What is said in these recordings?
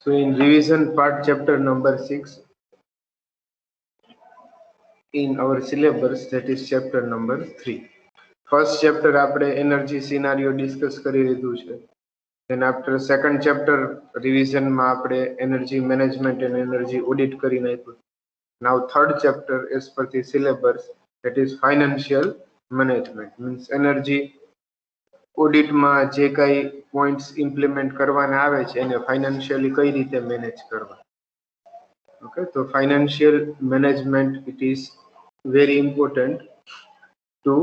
So in revision part chapter number 6 in our syllabus, that is chapter number 3. First chapter આપણે energy scenario discuss કરી લીધું છે. Then after second chapter revision માં આપણે energy management and energy audit કરી નાખ્યું. Now third chapter as per the syllabus, that is financial management, means energy audit માં જે કઈ points implement કરવાના આવે છે એને financially કઈ રીતે manage કરવા. Okay, so financial management, it is very important to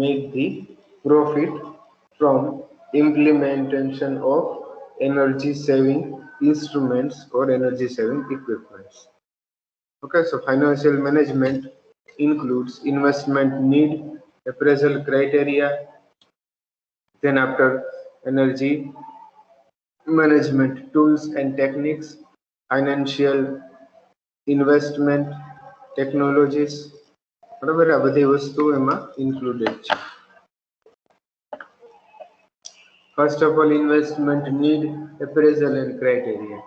make the profit from implementation of energy saving instruments or energy saving equipments. Okay, so financial management includes investment need, appraisal criteria, then after energy management tools and techniques, financial investment technologies, બરાબર આ બધી વસ્તુ એમાં included છે. First of all investment need, appraisal and criteria.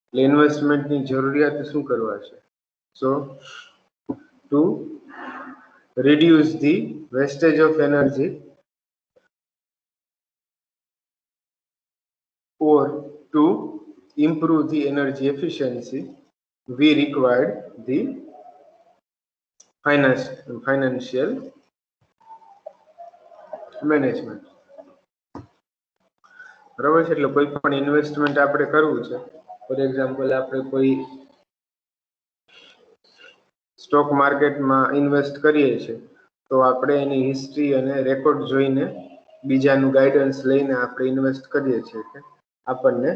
એટલે ઇન્વેસ્ટમેન્ટની જરૂરિયાત શું કરવા છે? So to reduce the wastage of energy or to improve the energy efficiency, we required the financial management. બરાબર છે. એટલે કોઈ પણ ઇન્વેસ્ટમેન્ટ આપણે કરવું છે, ફોર એક્ઝામ્પલ આપણે કોઈ સ્ટોક માર્કેટમાં ઇન્વેસ્ટ કરીએ છીએ તો આપણે એની હિસ્ટ્રી અને રેકોર્ડ જોઈને બીજાનું ગાઈડન્સ લઈને આપણે ઇન્વેસ્ટ કરીએ છીએ કે આપણને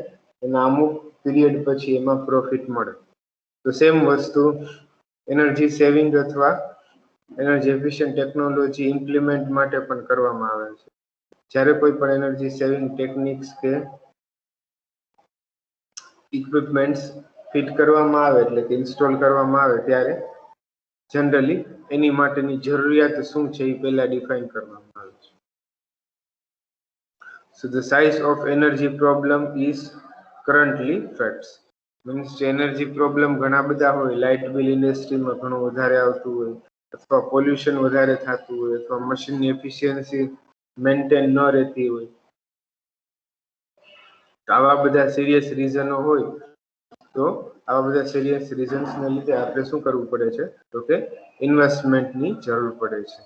એના અમુક પીરિયડ પછી એમાં પ્રોફિટ મળે. તો સેમ વસ્તુ એનર્જી સેવિંગ અથવા એનર્જી એફિશિયન્ટ ટેકનોલોજી ઇમ્પ્લિમેન્ટ માટે પણ કરવામાં આવે છે. જ્યારે કોઈ પણ એનર્જી સેવિંગ ટેકનિક્સ કે ઇક્વિપમેન્ટ્સ ફિટ કરવામાં આવે એટલે કે ઇન્સ્ટોલ કરવામાં આવે ત્યારે જનરલી એની માટેની જરૂરિયાત શું છે એ પહેલા ડિફાઇન કરવામાં આવે છે. So the size of energy problem is currently facts. Means જે એનર્જી પ્રોબ્લેમ ઘણા બધા હોય, લાઇટ બિલ ઇન્ડસ્ટ્રીમાં ઘણું વધારે આવતું હોય, અથવા પોલ્યુશન વધારે થતું હોય, અથવા મશીનની એફિશિયન્સી મેન્ટેન ન રહેતી હોય, તો આવા બધા સિરિયસ રીઝનો હોય તો આવા બધા સિરિયસ રીઝન્સને લીધે આપણે શું કરવું પડે છે? તો કે ઇન્વેસ્ટમેન્ટની જરૂર પડે છે.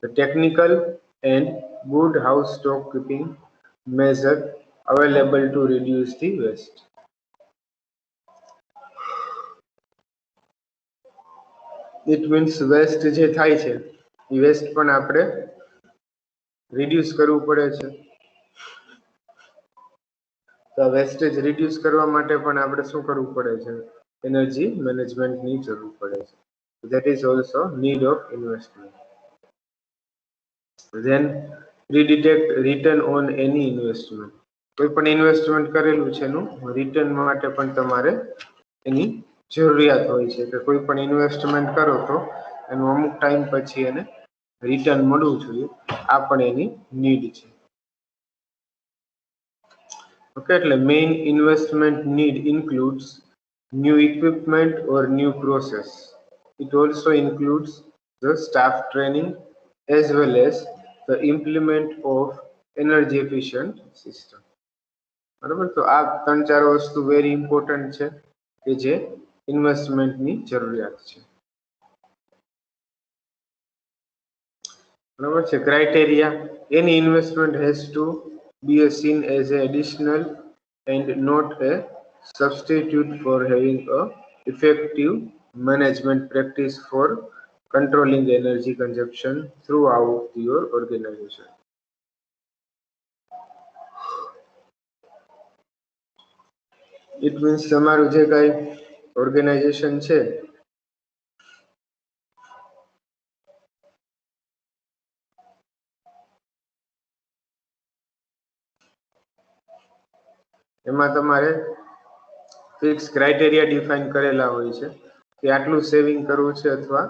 The technical and good house stock keeping measure available to reduce the waste. It means waste જે થાય છે એ વેસ્ટ પણ આપણે રિડ્યુસ કરવું પડે છે. તો વેસ્ટેજ રિડ્યુસ કરવા માટે પણ આપણે શું કરવું પડે છે? એનર્જી મેનેજમેન્ટની જરૂર પડે છે. That is also need of investment. Then predicate return on any investment. કોઈ પણ ઇન્વેસ્ટમેન્ટ કરેલું છે એનું રિટર્ન માટે પણ તમારે એની જરૂરિયાત હોય છે કે કોઈ પણ ઇન્વેસ્ટમેન્ટ કરો તો એનું અમુક ટાઈમ પછી એને રિટર્ન મળવું જોઈએ, આ પણ એની નીડ છે. ઓકે, એટલે main investment need includes new equipment or new process. It also includes the staff training as well as the implement of energy efficient system. બરાબર, તો આ ત્રણ ચાર વસ્તુ વેરી ઇમ્પોર્ટન્ટ છે કે જે ઇન્વેસ્ટમેન્ટની જરૂરિયાત છે. બરાબર છે. ક્રાઇટેરિયા, એની investment has to be seen as an additional and not a substitute for having a effective management practice for controlling the energy consumption throughout your organization. It means તમારું જે કાંઈ ઓર્ગેનાઇઝેશન છે એમાં તમારે ફિક્સ ક્રાઇટેરિયા ડિફાઇન કરેલા હોય છે કે આટલું સેવિંગ કરવું છે અથવા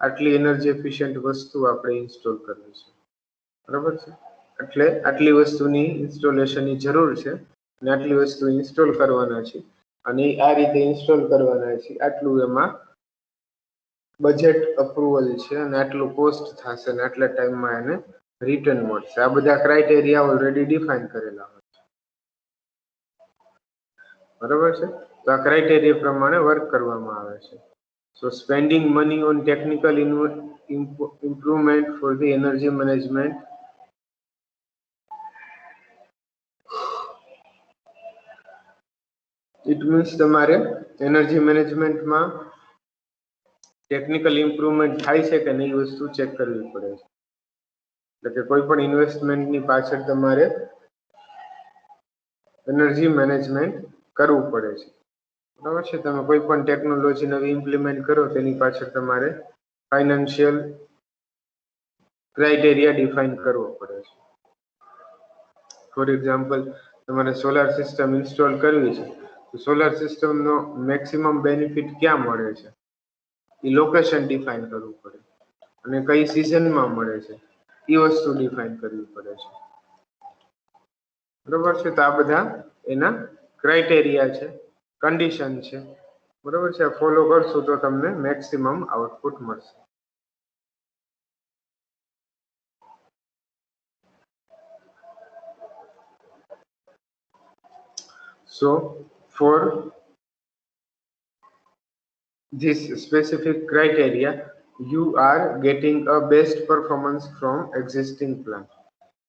આટલી એનર્જી એફિશિયન્ટ વસ્તુ આપણે ઇન્સ્ટોલ કરવી છે. બરાબર છે. એટલે આટલી વસ્તુની ઇન્સ્ટોલેશનની જરૂર છે અને આટલી વસ્તુ ઇન્સ્ટોલ કરવાના છે અને આ રીતે ઇન્સ્ટોલ કરવાના છે, આટલું એમાં બજેટ અપ્રુવલ છે અને આટલું કોસ્ટ થશે અને આટલા ટાઈમમાં એને રિટર્ન મળશે. આ બધા ક્રાઇટેરિયા ઓલરેડી ડિફાઇન કરેલા હોય છે. બરોબર છે. તો આ ક્રાઇટેરિયા પ્રમાણે વર્ક કરવામાં આવે છે. So spending money on technical improvement for the energy management it means તમારે એનર્જી મેનેજમેન્ટમાં ટેકનિકલ ઇમ્પ્રુવમેન્ટ થાય છે કે નહીં એ વસ્તુ ચેક કરવી પડે છે. એટલે કે કોઈ પણ ઇન્વેસ્ટમેન્ટની પાછળ તમારે એનર્જી મેનેજમેન્ટ કરવું પડે છે. બરાબર છે. તમે કોઈ પણ ટેકનોલોજી નવી ઇમ્પ્લિમેન્ટ કરો તેની પાછળ તમારે ફાઇનાન્શિયલ ક્રાઇટેરિયા ડિફાઇન કરવો પડે છે. ફોર એક્ઝામ્પલ, તમારે સોલાર સિસ્ટમ ઇન્સ્ટોલ કરવી છે તો સોલાર સિસ્ટમનો મેક્સિમમ બેનિફિટ ક્યાં મળે છે એ લોકેશન ડિફાઇન કરવું પડે અને કઈ સિઝનમાં મળે છે એ વસ્તુ ડિફાઇન કરવી પડે છે. બરોબર છે. તો આ બધા એના ક્રાઇટેરિયા છે, કન્ડિશન છે. બરોબર છે. ફોલો કરશો તો તમને મેક્સિમમ આઉટપુટ મળશે. So for this specific criteria you are getting a best performance from existing plan.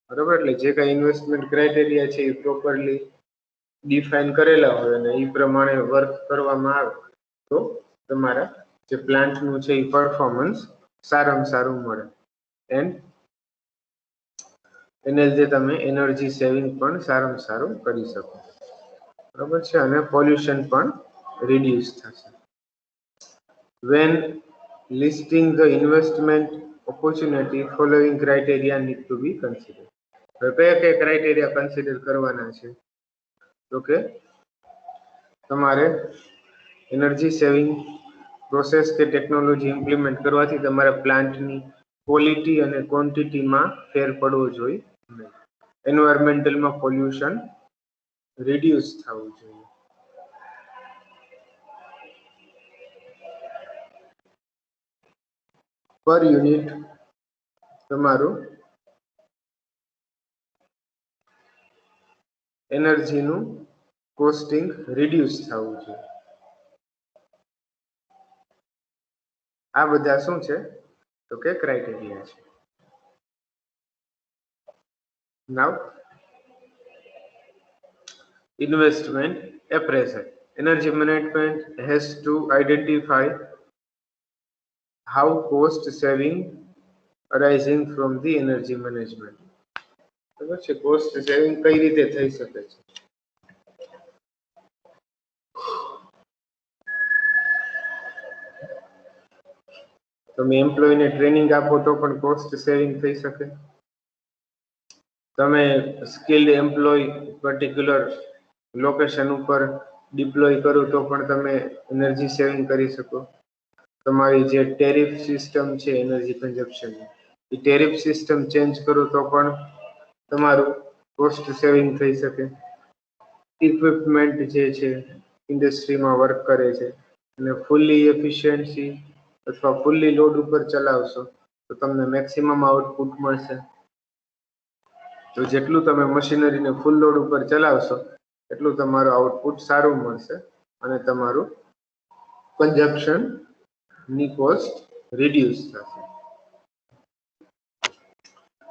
બરોબર. એટલે જે કઈ ઇન્વેસ્ટમેન્ટ ક્રાઇટેરિયા છે એ પ્રોપરલી ડિફાઇન કરેલા હોય અને એ પ્રમાણે વર્ક કરવામાં આવે તો તમારા જે પ્લાન્ટનું છે એ પરફોર્મન્સ સારામાં સારું મળે એન્ડ એને લીધે તમે એનર્જી સેવિંગ પણ સારામાં સારું કરી શકો. બરોબર છે. અને પોલ્યુશન પણ રિડ્યુસ થશે. When listing the investment opportunity, following criteria need to be considered. હવે કયા કયા ક્રાઇટેરિયા કન્સિડર કરવાના છે તો કે તમારે એનર્જી સેવિંગ પ્રોસેસ કે ટેકનોલોજી ઇમ્પ્લિમેન્ટ કરવાથી તમારા પ્લાન્ટની ક્વોલિટી અને ક્વોન્ટિટીમાં ફેર પડવો જોઈએ નહીં. એન્વાયરમેન્ટલમાં પોલ્યુશન રિડ્યુસ થવું જોઈએ. પર યુનિટ તમારું એનર્જીનું કોસ્ટિંગ રિડ્યુસ થવું જોઈએ. આ બધા શું છે તો કે ક્રાઇટેરિયા છે. નાઉ investment appraisal. Energy management has to identify how cost saving arising from the energy management. બરાબર છે. કોસ્ટ સેવિંગ કઈ રીતે થઈ શકે છે? તમે એમ્પ્લોયને ટ્રેનિંગ આપો તો પણ કોસ્ટ સેવિંગ થઈ શકે. તમે સ્કિલ્ડ એમ્પ્લોય પર્ટિક્યુલર લોકેશન ઉપર ડિપ્લોય કરો તો પણ તમે એનર્જી સેવિંગ કરી શકો. તમારી જે ટેરિફ સિસ્ટમ છે એનર્જી કન્ઝપ્શન એ ટેરિફ સિસ્ટમ ચેન્જ કરો તો પણ તમારું કોસ્ટ સેવિંગ થઈ શકે. ઇક્વિપમેન્ટ જે છે ઇન્ડસ્ટ્રીમાં વર્ક કરે છે અને ફૂલ્લી એફિશિયન્સી અથવા ફૂલ્લી લોડ ઉપર ચલાવશો તો તમને મેક્સિમમ આઉટપુટ મળશે. તો જેટલું તમે મશીનરીને ફૂલ લોડ ઉપર ચલાવશો એટલું તમારું આઉટપુટ સારું મળશે અને તમારું કન્ઝપ્શન ની કોસ્ટ રિડ્યુસ થશે.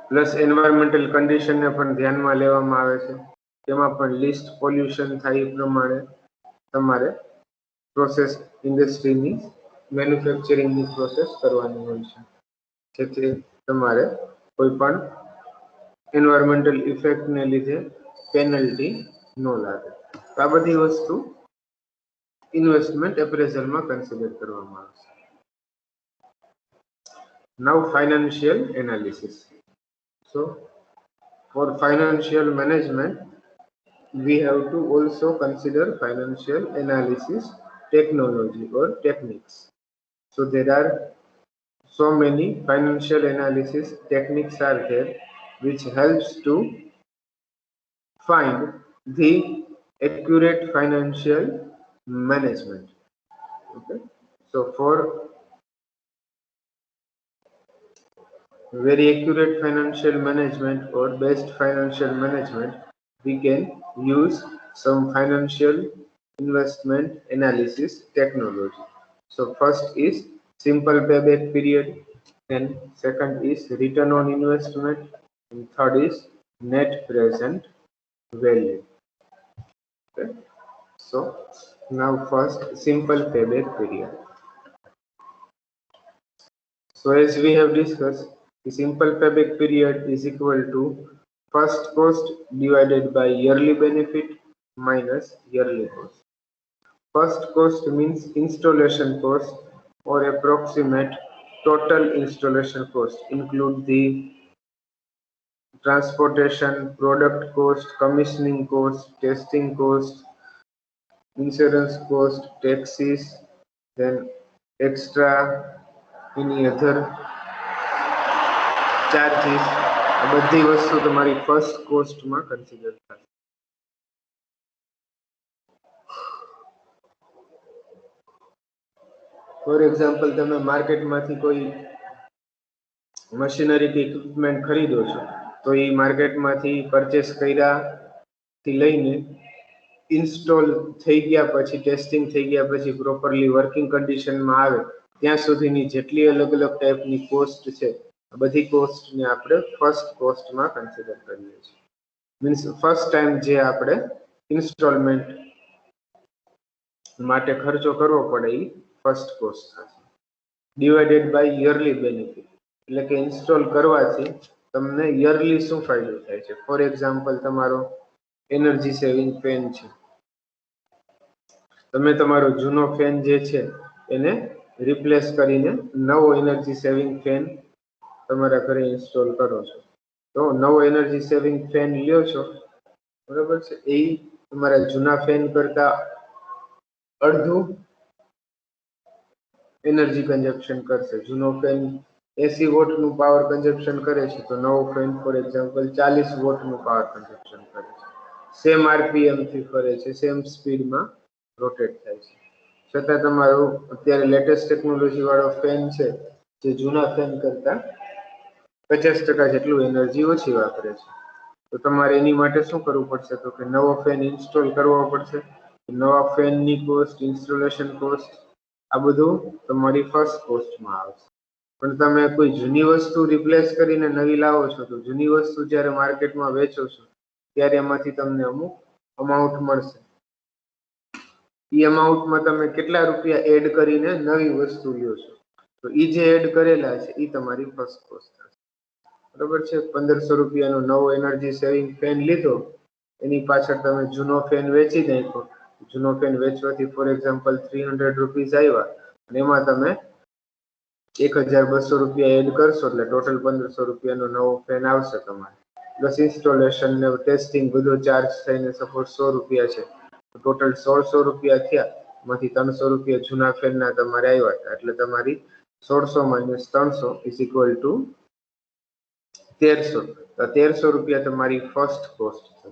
પ્લસ એન્વાયરમેન્ટલ કન્ડિશનને પણ ધ્યાનમાં લેવામાં આવે છે. તેમાં પણ લીસ્ટ પોલ્યુશન થાય એ પ્રમાણે તમારે પ્રોસેસ ઇન્ડસ્ટ્રીની મેન્યુફેક્ચરિંગની પ્રોસેસ કરવાની હોય છે જેથી તમારે કોઈ પણ એન્વાયરમેન્ટલ ઇફેક્ટને લીધે પેનલ્ટી ન લાગે. આ બધી વસ્તુ ઇન્વેસ્ટમેન્ટ એપ્રેઝલમાં કન્સિડર કરવામાં આવશે. Now financial analysis. So for financial management we have to also consider financial analysis technology or techniques. So there are so many financial analysis techniques are there which helps to find the accurate financial management. Okay, so for very accurate financial management or best financial management, we can use some financial investment analysis technology. So first is simple payback period, then second is return on investment, and third is net present value. Okay, so now first simple payback period. So as we have discussed, the simple payback period is equal to first cost divided by yearly benefit minus yearly cost. First cost means installation cost or approximate total installation cost, include the transportation, product cost, commissioning cost, testing cost, insurance cost, taxes, then extra any other charges, આ બધી વસ્તુ તમારી first કોસ્ટમાં consider થાય. For example, તમે માર્કેટમાંથી કોઈ machinery કે equipment ખરીદો છો, તો એ માર્કેટમાંથી પરચેસ કર્યાથી લઈને ઇન્સ્ટોલ થઈ ગયા પછી, ટેસ્ટિંગ થઈ ગયા પછી, પ્રોપરલી વર્કિંગ કન્ડિશનમાં આવે ત્યાં સુધીની જેટલી અલગ અલગ ટાઈપની કોસ્ટ છે, બધી કોસ્ટને આપણે ફર્સ્ટ કોસ્ટમાં કન્સિડર કરીએ છીએ. મીન્સ ફર્સ્ટ ટાઈમ જે આપણે ઇન્સ્ટોલમેન્ટ માટે ખર્ચો કરવો પડે એ ફર્સ્ટ કોસ્ટ થશે. ડિવાઇડેડ બાય યરલી બેનિફિટ, એટલે કે ઇન્સ્ટોલ કરવાથી તમને યરલી શું ફાયદો થાય છે. ફોર એક્ઝામ્પલ, તમારો એનર્જી સેવિંગ ફેન છે, તમે તમારો જૂનો ફેન જે છે એને રિપ્લેસ કરીને નવો એનર્જી સેવિંગ ફેન તમારા ઘરે ઇન્સ્ટોલ કરો છો, તો નવો એનર્જી સેવિંગ ફેન લ્યો છો, બરાબર છે, એ તમારા જૂના ફેન કરતા અડધું એનર્જી કન્ઝપ્શન કરશે. જૂનો ફેન 80 વોટનું પાવર કન્ઝપ્શન કરે છે, તો નવો ફેન ફોર એક્ઝામ્પલ 40 વોટનું પાવર કન્ઝપ્શન કરે છે. સેમ આરપીએમ થી ફરે છે, સેમ સ્પીડમાં રોટેટ થાય છે, છતાં તમારો અત્યારે લેટેસ્ટ ટેકનોલોજી વાળો ફેન છે જે જૂના ફેન કરતા 50% જેટલું એનર્જી ઓછી વાપરે છે. તો તમારે એની માટે શું કરવું પડશે, તો કે નવો ફેન ઇન્સ્ટોલ કરવો પડશે. નવા ફેનની કોસ્ટ, ઇન્સ્ટોલેશન કોસ્ટ, આ બધું તમારી ફર્સ્ટ કોસ્ટમાં આવશે. પણ તમે કોઈ જૂની વસ્તુ રિપ્લેસ કરીને નવી લાવો છો, તો જૂની વસ્તુ જ્યારે માર્કેટમાં વેચો છો ત્યારે એમાંથી તમને અમુક અમાઉન્ટ મળશે. એ અમાઉન્ટમાં તમે કેટલા રૂપિયા એડ કરીને નવી વસ્તુ લ્યો છો, તો એ જે એડ કરેલા છે એ તમારી ફર્સ્ટ કોસ્ટ થશે. બરોબર છે. 1500 રૂપિયાનો નવો એનર્જી સેવિંગ ફેન લીધો, એની પાછળ તમે જૂનો ફેન વેચી નાખો. જૂનો ફેન વેચવાથી ફોર એક્ઝામ્પલ 300 રૂપીસ આવ્યા, અને એમાં તમે 1200 રૂપિયા એડ કરશો, એટલે ટોટલ 1500 રૂપિયાનો નવો ફેન આવશે તમારે. પ્લસ ઇન્સ્ટોલેશન ને ટેસ્ટિંગ બધો ચાર્જ થઈને સપોઝ 100 રૂપિયા છે, ટોટલ 1600 રૂપિયા થયા. એમાંથી 300 રૂપિયા જૂના ફેનના તમારે આવ્યા હતા, એટલે તમારી 1600 માઇનસ 300 ઇઝ ઇક્વલ ટુ 1300. તો 1300 રૂપિયા તમારી ફર્સ્ટ કોસ્ટ છે,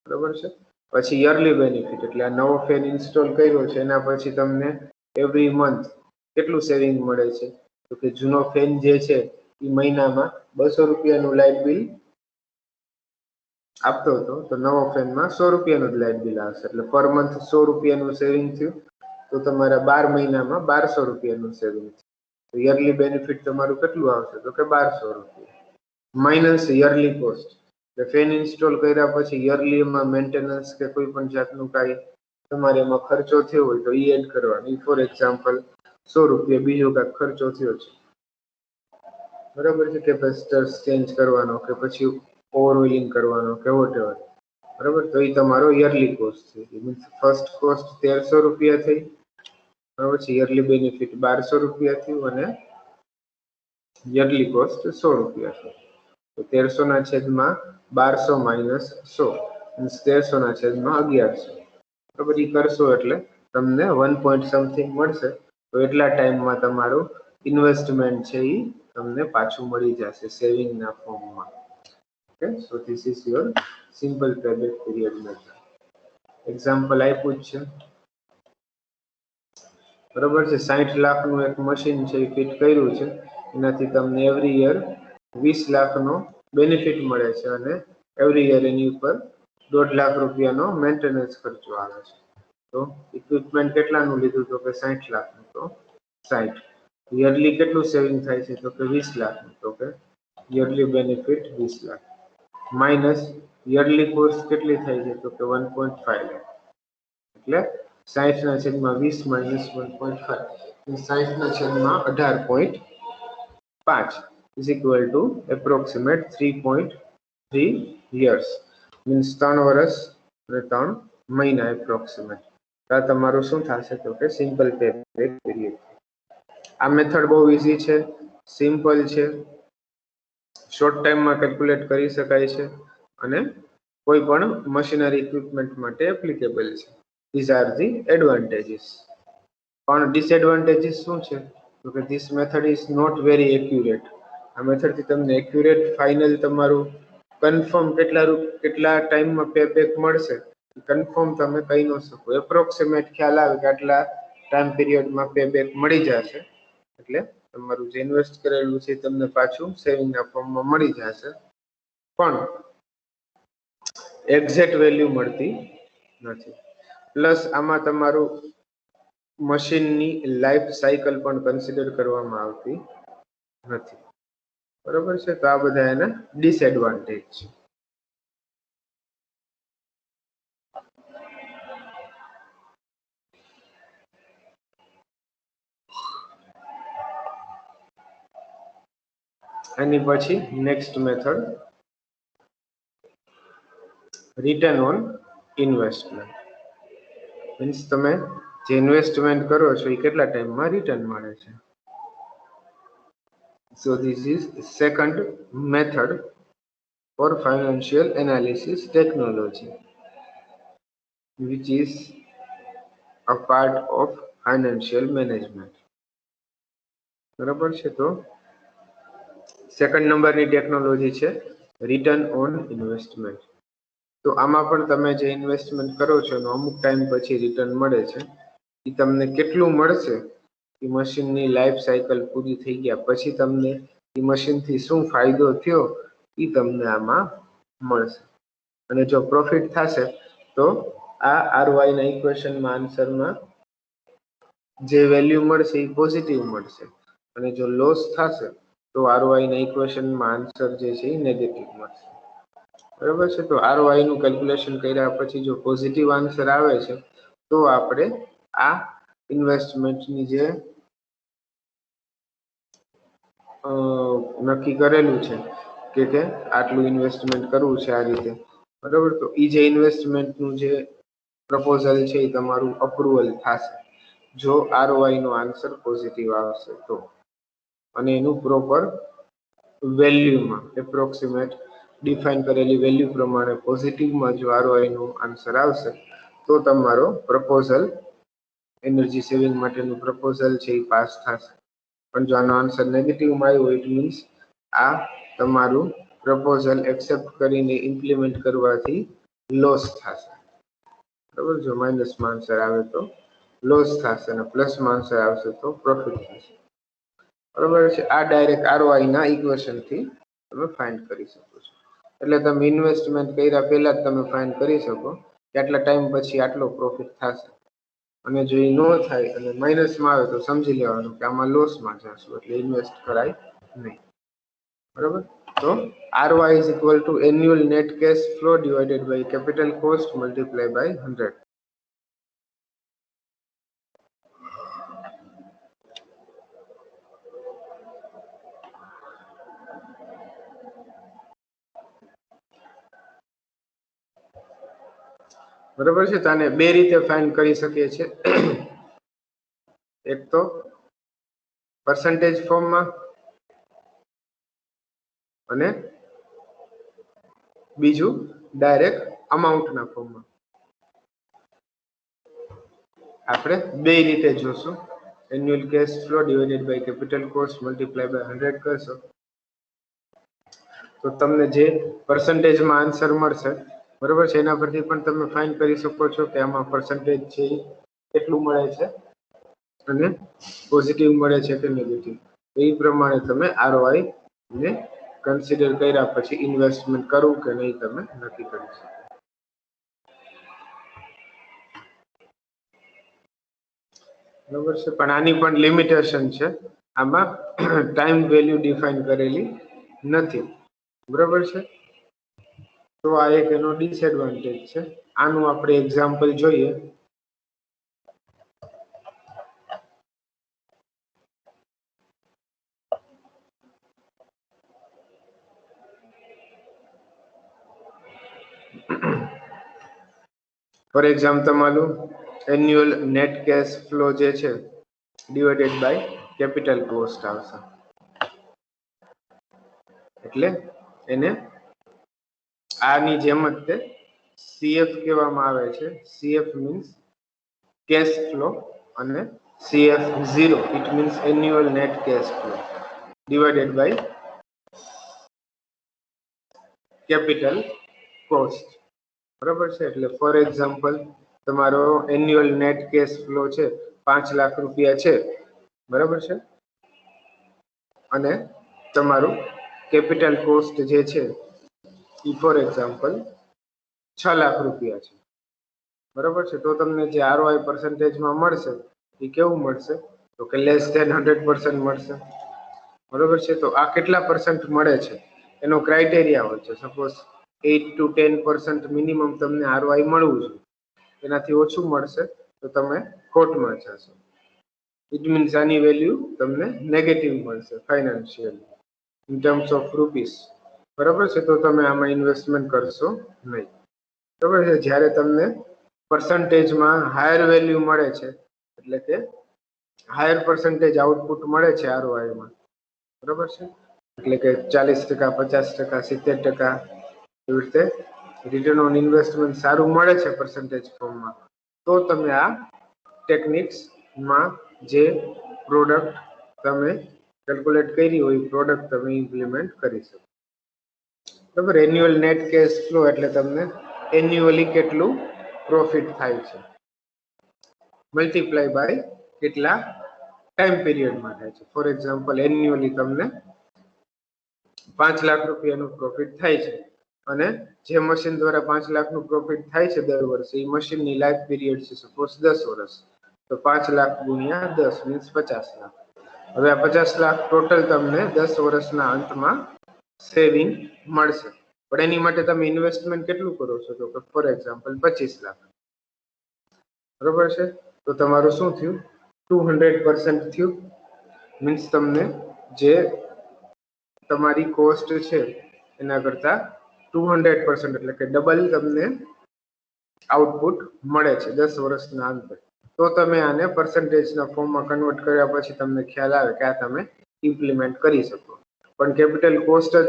બરોબર છે. પછી યરલી બેનિફિટ, એટલે આ નવો ફેન ઇન્સ્ટોલ કર્યો છે એના પછી તમને એવરી મંથ કેટલું સેવિંગ મળે છે, તો કે જૂનો ફેન જે છે એ મહિનામાં 200 રૂપિયાનું લાઇટ બિલ આપતો હતો, તો નવો ફેનમાં 100 રૂપિયાનું જ લાઇટ બિલ આવશે, એટલે પર મંથ 100 રૂપિયાનું સેવિંગ થયું. તો તમારા 12 મહિનામાં 1200 રૂપિયાનું સેવિંગ થયું. તો યરલી બેનિફિટ તમારું કેટલું આવશે, તો કે 1200 રૂપિયા minus yearly cost. Fan install કર્યા પછી યરલી એમાં મેન્ટેનન્સ કે કોઈ પણ જાતનું કાંઈ તમારે એમાં ખર્ચો થયો હોય તો એ એડ કરવાનો. ફોર એક્ઝામ્પલ 100 રૂપિયા બીજો કાંઈક ખર્ચો થયો છે, બરાબર છે, કેપેસિટર્સ ચેન્જ કરવાનો કે પછી ઓવર ઓઇલિંગ કરવાનો કે વોટેવર, બરાબર, તો એ તમારો યરલી કોસ્ટ છે. ફર્સ્ટ કોસ્ટ 1300 રૂપિયા થઈ, બરાબર છે, યરલી બેનિફિટ 1200 રૂપિયા થયું, અને યરલી કોસ્ટ 100 રૂપિયા છે. તો 1300 ના છેદમાં 1200 માઇનસ 100 મીન્સ 1300 ના છેદમાં 1100. બરાબર, એ કરશો એટલે તમને 1 પોઈન્ટ સમથિંગ મળશે. તો એટલા ટાઈમમાં તમારું ઇન્વેસ્ટમેન્ટ છે એ તમને પાછું મળી જશે સેવિંગના ફોર્મમાં. Okay, so this is your simple payback period method. Example આપ્યું જ છે, બરોબર છે. 60 લાખનું એક મશીન છે એ ફિટ કર્યું છે, એનાથી તમને એવરી યર 20 લાખનો બેનિફિટ મળે છે અને એવરી યર એની ઉપર 1.5 લાખ રૂપિયાનો મેન્ટેનન્સ ખર્ચો આવે છે. તો ઇક્વિપમેન્ટ કેટલાનું લીધું તો કે 60 લાખનું, તો 60 યરલી કેટલું સેવિંગ થાય છે તો કે 20 લાખનું, તો કે yearly benefit 20 lakh minus yearly cost કેટલી થાય છે તો કે 1.5 લાખ, એટલે 60/20 minus 1.5, 60/18.5 is equal to approximate 3.3 years, means 3 વર્ષ અને 3 મહિના એપ્રોક્સિમેટ. આ તમારું શું થશે તો કે સિમ્પલ પેબેક પીરિયડ. આ મેથડ બહુ ઈઝી છે, સિમ્પલ છે, શોર્ટ ટાઈમમાં કેલ્ક્યુલેટ કરી શકાય છે અને કોઈ પણ મશીનરી ઇક્વિપમેન્ટ માટે એપ્લિકેબલ છે. These are the advantages. પણ ડિસએડવાન્ટેજીસ શું છે તો કે this method is not very accurate. આ મેથડથી તમને એક્યુરેટ ફાઇનલ તમારું કન્ફર્મ કેટલા ટાઈમમાં પેબેક મળશે કન્ફર્મ તમે કહી ન શકો. એપ્રોક્સિમેટ ખ્યાલ આવે કે આટલા ટાઈમ પીરિયડમાં પેબેક મળી જશે, એટલે તમારું જે ઇન્વેસ્ટ કરેલું છે તમને પાછું સેવિંગના ફોર્મમાં મળી જશે, પણ એક્ઝેક્ટ વેલ્યુ મળતી નથી. પ્લસ આમાં તમારું મશીનની લાઈફ સાયકલ પણ કન્સિડર કરવામાં આવતી નથી, બરોબર છે. તો આ બધા એના ડિસએડવાન્ટેજ છે. એની પછી next method return on investment, means તમે જે ઇન્વેસ્ટમેન્ટ કરો છો એ કેટલા ટાઈમમાં રિટર્ન મળે છે. So this is second method for financial analysis technology, which is a part of financial management. બરાબર છે. તો સેકન્ડ નંબરની ટેકનોલોજી છે રિટર્ન ઓન ઇન્વેસ્ટમેન્ટ. તો આમાં પણ તમે જે ઇન્વેસ્ટમેન્ટ કરો છો એનું અમુક ટાઈમ પછી રિટર્ન મળે છે. એ તમને કેટલું મળશે એ મશીનની લાઈફ સાયકલ પૂરી થઈ ગયા પછી તમને એ મશીનથી શું ફાયદો થયો એ તમને આમાં મળશે. અને જો પ્રોફિટ થશે તો આ આરઓઆઈ ના ઇક્વેશનમાં આન્સરમાં જે વેલ્યુ મળશે એ પોઝિટિવ મળશે, અને જો લોસ થશે તો આરઓઆઈ ના ઇક્વેશનમાં આન્સર જે છે એ નેગેટિવ મળશે, બરાબર છે. તો આરઓઆઈ નું કેલ્ક્યુલેશન કર્યા પછી જો પોઝિટિવ આન્સર આવે છે તો આપણે આ ઇન્વેસ્ટમેન્ટની જે નક્કી કરેલું છે કે આટલું ઇન્વેસ્ટમેન્ટ કરવું છે આ રીતે, બરાબર. તો એ જે ઇન્વેસ્ટમેન્ટનું જે પ્રપોઝલ છે એ તમારું અપ્રુવલ થશે જો આરઓઆઈ નો આન્સર પોઝિટિવ આવશે તો, અને એનું પ્રોપર વેલ્યુમાં એપ્રોક્સિમેટ ડિફાઇન કરેલી વેલ્યુ પ્રમાણે પોઝિટિવમાં જો આરઓઆઈ નો આન્સર આવશે તો તમારો પ્રપોઝલ એનર્જી સેવિંગ માટેનું પ્રપોઝલ છે એ પાસ થશે. પણ જો આનો આન્સર નેગેટિવમાં આવ્યો ઇટ મીન્સ આ તમારું પ્રપોઝલ એક્સેપ્ટ કરીને ઇમ્પ્લિમેન્ટ કરવાથી લોસ થશે, બરાબર. જો માઇનસમાં આન્સર આવે તો લોસ થશે અને પ્લસમાં આન્સર આવશે તો પ્રોફિટ થશે, બરાબર છે. આ ડાયરેક્ટ આરઓઆઈ ના ઇક્વેશન થી તમે ફાઇન્ડ કરી શકો છો. એટલે તમે ઇન્વેસ્ટમેન્ટ કર્યા પહેલા જ તમે ફાઇન્ડ કરી શકો કે આટલા ટાઈમ પછી આટલો પ્રોફિટ થશે, અને જો એ ન થાય અને માઇનસમાં આવે તો સમજી લેવાનું કે આમાં લોસમાં જશું એટલે ઇન્વેસ્ટ કરાય નહીં, બરાબર. તો ROI is equal to annual net cash flow divided by capital cost multiplied by 100. બરાબર છે. તો આને બે રીતે ફાઇન્ડ કરી શકીએ છીએ, એક તો પર્સન્ટેજ ફોર્મમાં અને બીજું ડાયરેક્ટ અમાઉન્ટના ફોર્મમાં. આપણે બે રીતે જોશું. Annual cash flow divided by capital cost multiply by 100 કરશો તો તમને જે પરસેન્ટેજમાં આન્સર મળશે બરોબર છે એના પરથી પણ તમે ફાઇન કરી શકો છો કે આમાં પર્સન્ટેજ છે કેટલું મળે છે અને પોઝિટિવ મળે છે કે નેગેટિવ. એ પ્રમાણે તમે ROI ને કન્સિડર કર્યા પછી ઇન્વેસ્ટમેન્ટ કરવું કે નહીં તમે નક્કી કરી શકો. બરોબર છે, પણ આની પણ લિમિટેશન છે. આમાં ટાઈમ વેલ્યુ ડિફાઇન કરેલી નથી. બરોબર છે, તો આ એક એનો ડિસએડવાન્ટેજ છે. આનું આપણે એક્ઝામ્પલ જોઈએ. ફોર એક્ઝામ્પલ તમારું એન્યુઅલ નેટ કેશ ફ્લો જે છે ડિવાઇડેડ બાય કેપિટલ કોસ્ટ આવશે. એટલે એને આની જેમ જ તે CF કહેવામાં આવે છે. CF મીન્સ કેશ ફ્લો અને CF0 it means annual net cash flow divided by capital cost. બરાબર છે, એટલે ફોર એક્ઝામ્પલ તમારો એન્યુઅલ નેટ કેશ ફ્લો છે 5 લાખ રૂપિયા છે. બરાબર છે, અને તમારું કેપિટલ કોસ્ટ જે છે એ ફોર એક્ઝામ્પલ 6 લાખ રૂપિયા છે. બરાબર છે, તો તમને જે ROI પર્સન્ટેજમાં મળશે એ કેવું મળશે તો કે લેસ ધેન 100% મળશે. બરોબર છે, તો આ કેટલા પર્સન્ટ મળે છે એનો ક્રાઇટેરિયા હોય છે. સપોઝ 8 to 10% મિનિમમ તમને ROI મળવું છે. એનાથી ઓછું મળશે તો તમે ખોટમાં જશો. ઇટ મીન્સ આની વેલ્યુ તમને નેગેટિવ મળશે financially in terms of rupees. બરાબર છે, તો તમે આમાં ઇન્વેસ્ટમેન્ટ કરશો નહીં. બરાબર છે, જ્યારે તમને પર્સન્ટેજમાં હાયર વેલ્યુ મળે છે એટલે કે હાયર પર્સન્ટેજ આઉટપુટ મળે છે ROI માં. બરાબર છે, એટલે કે 40%, 50%, 70% એવી રીતે રિટર્ન ઓન ઇન્વેસ્ટમેન્ટ સારું મળે છે પર્સન્ટેજ ફોર્મમાં, તો તમે આ ટેકનિક્સમાં જે પ્રોડક્ટ તમે કેલ્ક્યુલેટ કરી હોય પ્રોડક્ટ તમે ઇમ્પ્લિમેન્ટ કરી શકો. બરાબર, એન્યુઅલ નેટ કેશ ફ્લો એટલે તમને એન્યુઅલી કેટલું પ્રોફિટ થાય છે મલ્ટીપ્લાય બાય કેટલા ટાઈમ પીરિયડમાં થાય છે. ફોર એક્ઝામ્પલ એન્યુઅલી તમને 5 લાખ રૂપિયાનું પ્રોફિટ થાય છે અને જે મશીન દ્વારા 5 લાખનું પ્રોફિટ થાય છે દર વર્ષે એ મશીનની લાઈફ પીરિયડ છે સપોઝ 10 વર્ષ, તો 5 લાખ ગુણ્યા 10 મીન્સ 50 લાખ. હવે આ 50 લાખ ટોટલ તમને 10 વર્ષના અંતમાં સેવિંગ મળશે. પણ એની માટે તમે ઇન્વેસ્ટમેન્ટ કેટલું કરો છો તો ફોર એક્ઝામ્પલ 25 લાખ. બરોબર છે, તો તમારું શું થયું 200% થયું. મીન્સ તમને જે તમારી કોસ્ટ છે એના કરતા 200% એટલે કે ડબલ તમને આઉટપુટ મળે છે 10 વર્ષના અંતે. તો તમે આને પર્સન્ટેજના ફોર્મમાં કન્વર્ટ કર્યા પછી તમને ખ્યાલ આવે કે આ તમે ઇમ્પ્લિમેન્ટ કરી શકો. પણ કેપિટલ કોસ્ટ જ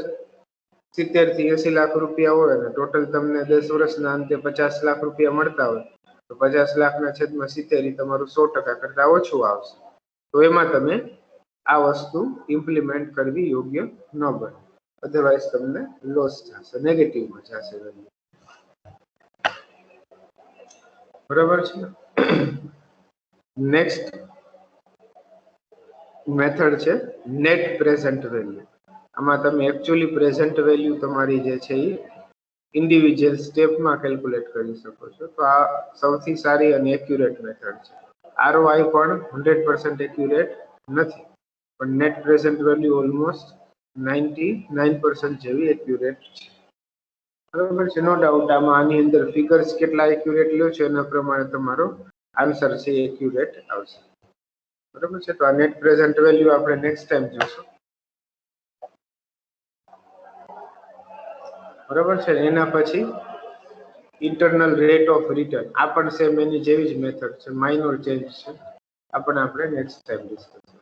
70 થી 80 લાખ રૂપિયા હોય અને ટોટલ તમને 10 વર્ષના અંતે 50 લાખ રૂપિયા મળતા હોય તો 50 લાખના છેદમાં 70 તમારું 100% કરતા ઓછું આવશે. તો એમાં તમે આ વસ્તુ ઇમ્પ્લિમેન્ટ કરવી યોગ્ય ન બને. અધરવાઇઝ તમને લોસ થશે, નેગેટિવમાં જશે. બરાબર છે. નેક્સ્ટ મેથડ છે નેટ પ્રેઝન્ટ વેલ્યુ. આમાં તમે એકચ્યુઅલી પ્રેઝન્ટ વેલ્યુ તમારી જે છે એ ઇન્ડિવિજ્યુઅલ સ્ટેપમાં કેલ્ક્યુલેટ કરી શકો છો. તો આ સૌથી સારી અને એક્યુરેટ મેથડ છે. ROI પણ 100% એક્યુરેટ નથી, પણ નેટ પ્રેઝન્ટ વેલ્યુ ઓલમોસ્ટ 99% જેવી એક્યુરેટ છે. બરાબર છે, નો ડાઉટ આમાં આની અંદર ફિગર્સ કેટલા એક્યુરેટ લ્યો છે એના પ્રમાણે તમારો આન્સર છે એક્યુરેટ આવશે. બરાબર છે, તો આ નેટ પ્રેઝન્ટ વેલ્યુ આપણે નેક્સ્ટ ટાઈમ જોશું. બરાબર છે, એના પછી ઇન્ટરનલ રેટ ઓફ રિટર્ન આ પણ સેમ એની જેવી જ મેથડ છે, માઇનોર ચેન્જ છે. આપણે નેક્સ્ટ ટાઈમ ડિસ્કસ